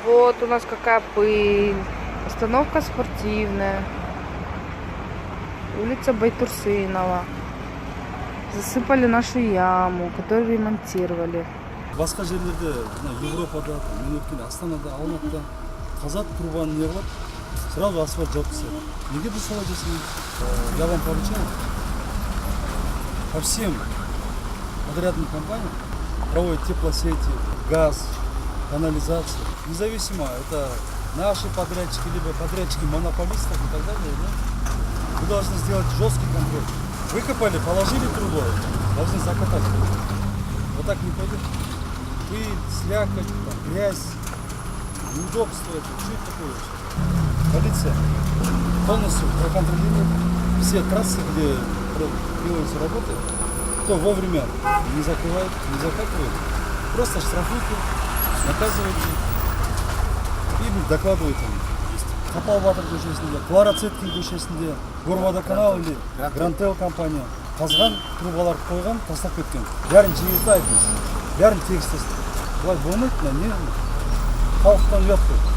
Вот у нас какая пыль. Остановка спортивная. Улица Байтурсынова. Засыпали нашу яму, которую ремонтировали. Басқа жерлерде, Европада, мен өткен Астанада, Алматыда қазат трубаны не қылып, сразу асфальт жауып тастайды. Неге біз солай жасаймыз? Я вам поручаю. По всем подрядным компаниям проводят теплосети, газ, канализацию. Независимо, это наши подрядчики, либо подрядчики монополистов и так далее. Да? Вы должны сделать жесткий контроль. Выкопали, положили трубу, должны закатать. Вот так не пойдет. Пыль, слякоть, грязь, неудобство. Что это такое вообще? Полиция полностью проконтролирует все трассы, где делаются работы. Кто вовремя не закрывает, не закатывает, просто штрафует их, наказывает их и докладывает им. Қапалбатыр көшесінде, Кларацеткин көшесінде, Горводоканал или Грантел компания қазған трубалар қойған, тастап кеткен. Бәрін жиылта айтыңыз, бәрін тегіс тастап. Бұлай болмайды, не халықтан ұят қой.